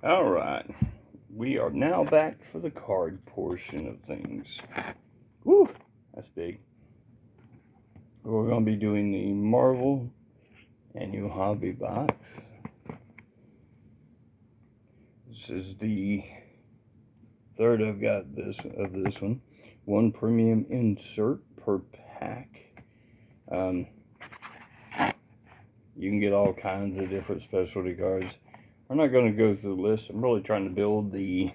Alright, we are now back for the card portion of things. Woo, that's big. We're going to be doing the Marvel Annual Hobby Box. This is the third I've got of this one. One premium insert per pack. You can get all kinds of different specialty cards. I'm not going to go through the list. I'm really trying to build the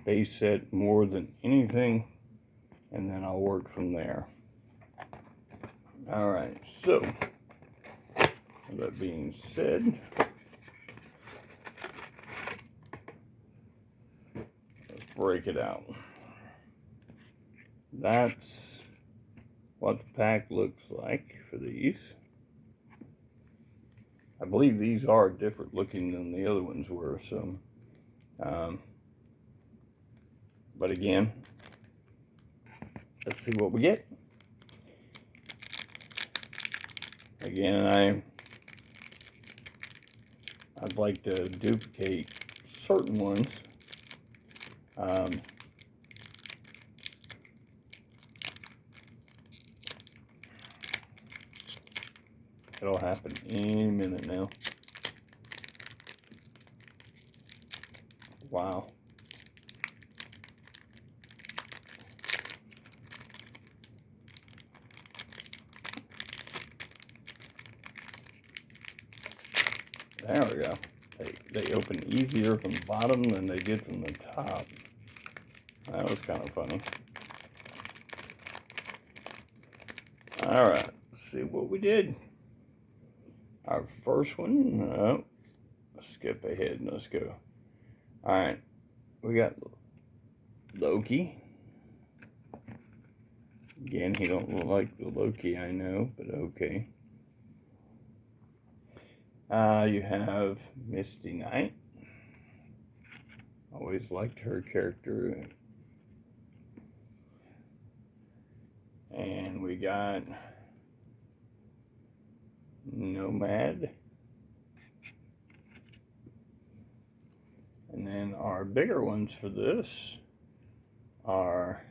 base set more than anything, and then I'll work from there. Alright, so that being said, let's break it out. That's what the pack looks like for these. I believe these are different looking than the other ones were, so but again, let's see what we get. Again, I'd like to duplicate certain ones. It'll happen any minute now. Wow. There we go. They open easier from the bottom than they did from the top. That was kind of funny. Alright, let's see what we did. Our first one, let's skip ahead and let's go. Alright, we got Loki. Again, he don't look like the Loki I know, but okay. You have Misty Knight. Always liked her character. And we got Nomad. And then our bigger ones for this are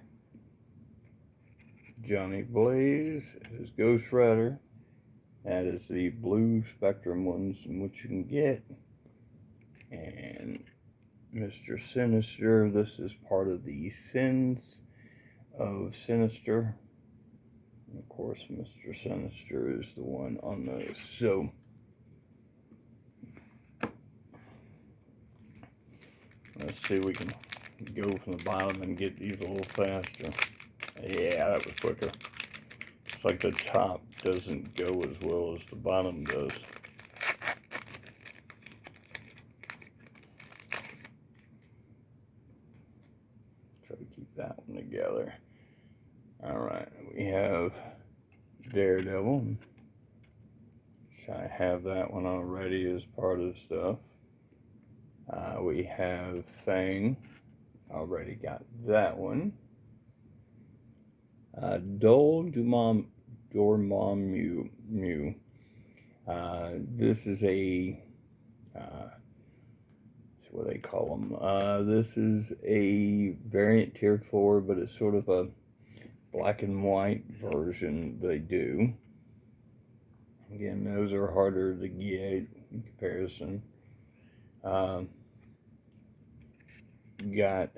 Johnny Blaze as Ghost Rider. That is the blue Spectrum ones, which you can get. And Mr. Sinister, this is part of the Sins of Sinister. And of course, Mr. Sinister is the one on those. So, let's see if we can go from the bottom and get these a little faster. Yeah, that was quicker. It's like the top doesn't go as well as the bottom does. Try to keep that one together. Alright, we have Daredevil, which I have that one already as part of stuff. We have Fang, already got that one. Dormammu. This is a, what they call them. This is a variant tier 4, but it's sort of a black and white version they do. Again, those are harder to get in comparison. Got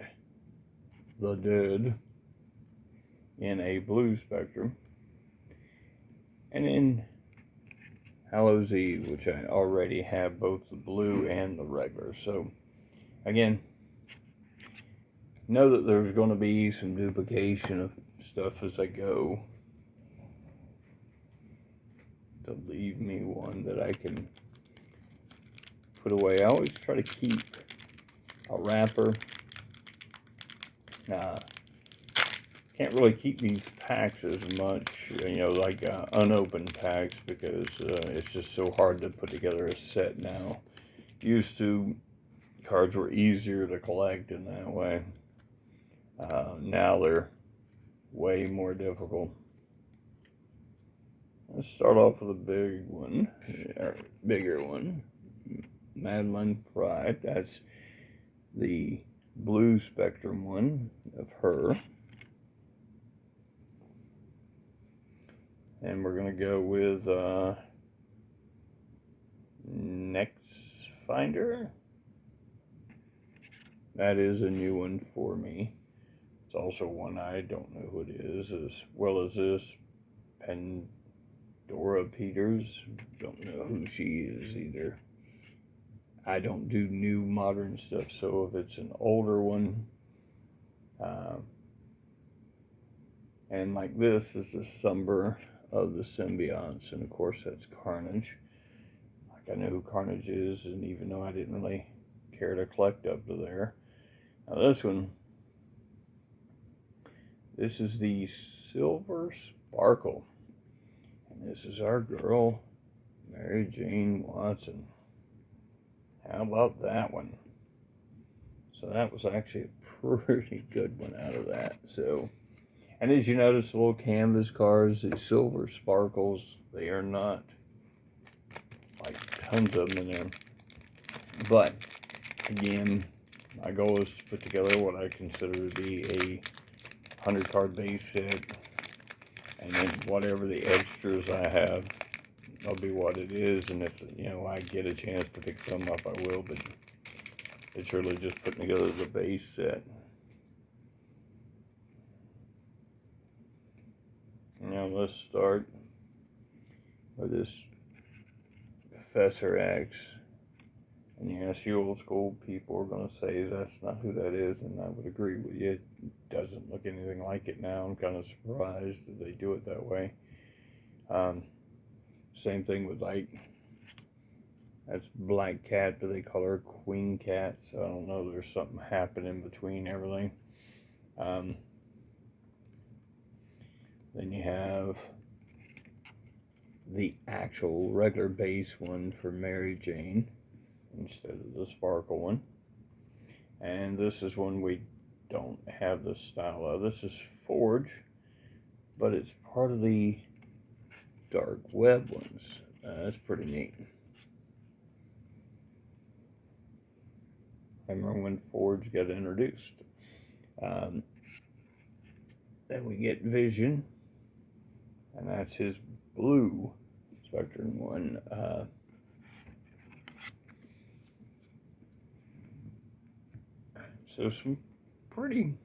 the Dead in a blue Spectrum, and then Hallows Eve, which I already have both the blue and the regular. So again, know that there's going to be some duplication of stuff as I go, to leave me one that I can put away. I always try to keep a wrapper. Can't really keep these packs as much, like unopened packs, because it's just so hard to put together a set now. Used to, cards were easier to collect in that way. Now they're way more difficult. Let's start off with a bigger one, Madeline Pride. That's the blue spectrum one of her. And we're going to go with Next Finder. That is a new one for me. It's also one I don't know who it is, as well as this Pandora Peters. Don't know who she is either. I don't do new modern stuff, so if it's an older one, and like this is the Somber of the Symbionts, and of course that's Carnage. Like I know who Carnage is, and even though I didn't really care to collect up to there. Now this one, this is the Silver Sparkle, and this is our girl, Mary Jane Watson. How about that one? So that was actually a pretty good one out of that. So, and as you notice, the little canvas cards, these Silver Sparkles, they are not like tons of them in there. But again, my goal is to put together what I consider to be a 100 card base set, and then whatever the extras I have, that'll be what it is. And if I get a chance to pick some up, I will. But it's really just putting together the base set. Now let's start with this Professor X. And yes, you old school people are going to say that's not who that is, and I would agree with you. It doesn't look anything like it now. I'm kind of surprised that they do it that way. Same thing with, like, that's Black Cat, but they call her Queen Cat, so I don't know, there's something happening between everything. Then you have the actual regular base one for Mary Jane instead of the sparkle one. And this is one we don't have the style of. This is Forge, but it's part of the Dark Web ones. That's pretty neat. I remember when Forge got introduced. Then we get Vision, and that's his blue Spectrum one. So some pretty,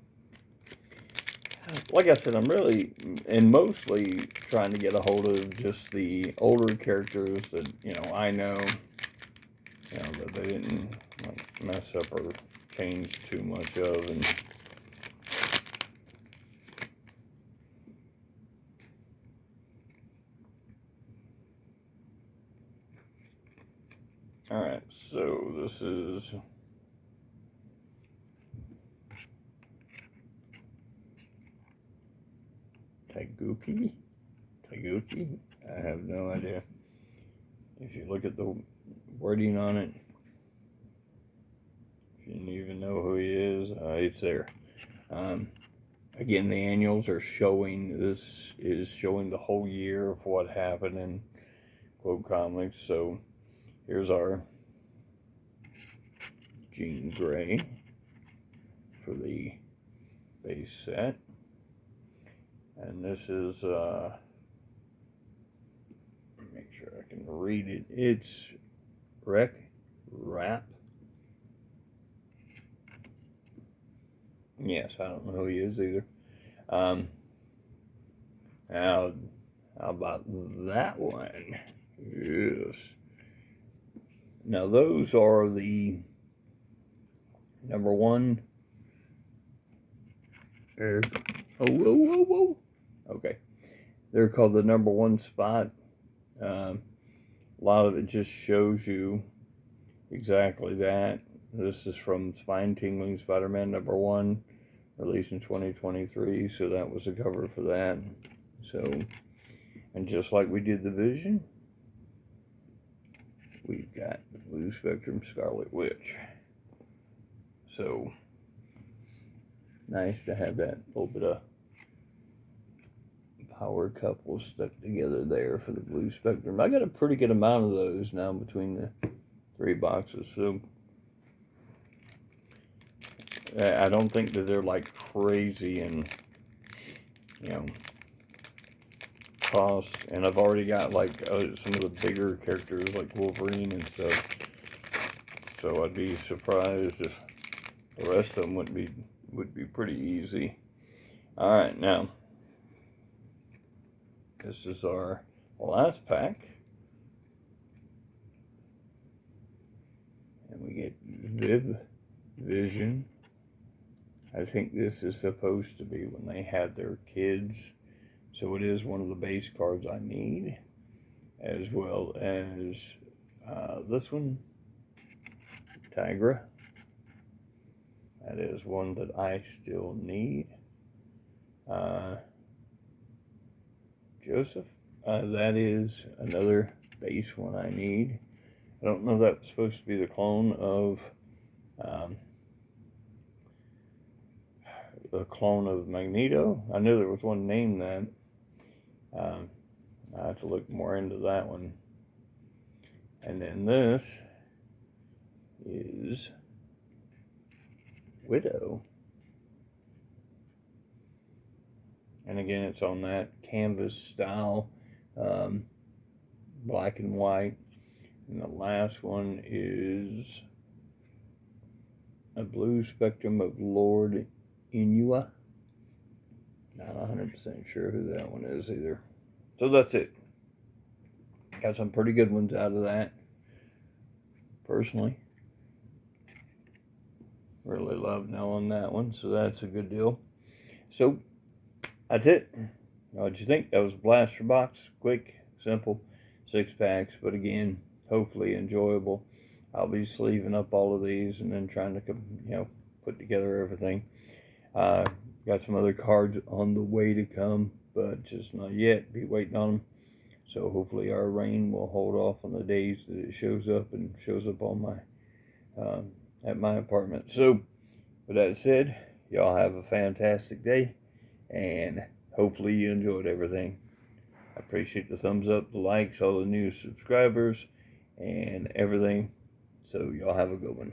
like I said, I'm really and mostly trying to get a hold of just the older characters that I know, that they didn't mess up or change too much of. And all right, so this is Taguchi? I have no idea. If you look at the wording on it, if you didn't even know who he is, it's there. Again, the annuals are showing, this is showing the whole year of what happened in Quote Comics. So here's our Jean Grey for the base set. And this is, make sure I can read it. It's Rap. Yes, I don't know who he is either. Now, how about that one? Yes. Now, those are the number one. Whoa. Okay. They're called the number one spot. A lot of it just shows you exactly that. This is from Spine Tingling Spider-Man number 1, released in 2023. So that was the cover for that. So, and just like we did the Vision, we've got the Blue Spectrum Scarlet Witch. So, nice to have that little bit of power couple stuck together there for the Blue Spectrum. I got a pretty good amount of those now between the 3 boxes. So I don't think that they're like crazy and, you know, cost. And I've already got like some of the bigger characters like Wolverine and stuff. So I'd be surprised if the rest of them would be pretty easy. All right, now this is our last pack, and we get Vision. I think this is supposed to be when they had their kids, so it is one of the base cards I need, as well as this one, Tigra. That is one that I still need. Joseph, that is another base one I need. I don't know if that's supposed to be the clone of Magneto. I knew there was one named that. I have to look more into that one. And then this is Widow. And again, it's on that canvas style, black and white. And the last one is a blue spectrum of Lord Inua. Not 100% sure who that one is either. So that's it. Got some pretty good ones out of that. Personally, really love knowing that one, so that's a good deal. So that's it. What'd you think? That was a blaster box, quick, simple, 6 packs, but again, hopefully enjoyable. I'll be sleeving up all of these and then trying to, you know, put together everything. Got some other cards on the way to come, but just not yet. Be waiting on them. So hopefully our rain will hold off on the days that it shows up and shows up on my at my apartment. So with that said, y'all have a fantastic day, and hopefully you enjoyed everything. I appreciate the thumbs up, the likes, all the new subscribers, and everything. So y'all have a good one.